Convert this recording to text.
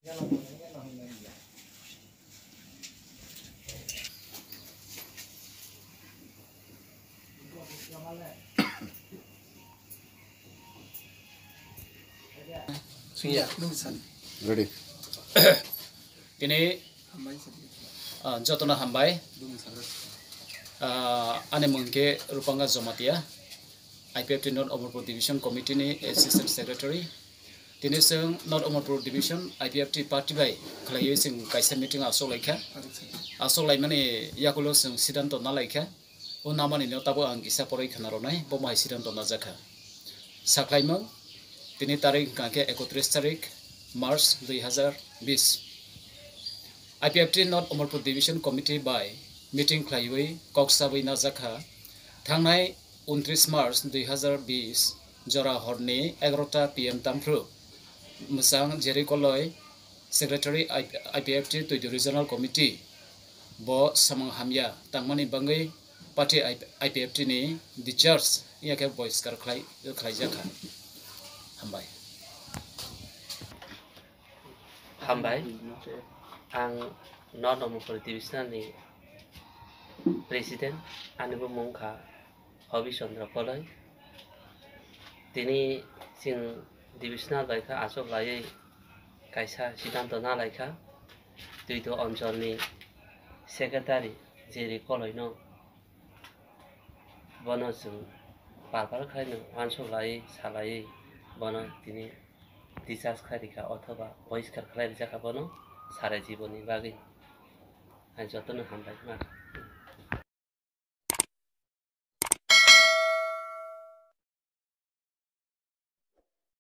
Ready. Ini jotona hambai ane mungke rupanga zomatia IPFT North Omorpur Division Committee ni Assistant Secretary tini sing North Omorpur Division IPFT Party by khlaye sing kaisa meeting asok laimani yakulo sing sidanto na laika o namani no tabo ang isa poroi khanaronai bo mai sidanto na jaka saklaimang tini tarik kake 31 tarik March 2020 IPFT North Omorpur Division Committee by meeting khlaiwi koksawi na jaka thangnai 29 March 2020 jora horni 11 PM tamfru musang jeri koloi Secretary IPFT to the Regional Committee bo samang hamya tangmani bangai party IPFT ni the church yake voice kar khlai jaka hambai ang North Omorpur Division ni President Anibu Mungkha Hobi Chandra Kolai tini sing divisional laika asok lai kaisa sidanto na laika tuito oncol ni secretary jeri kolai no bono sing parpar khai no ansok lai salai bono tini discharge khairika othoba বহিষ্কার khlai jaka bono sare jiboni bagi ai jotono hambai ma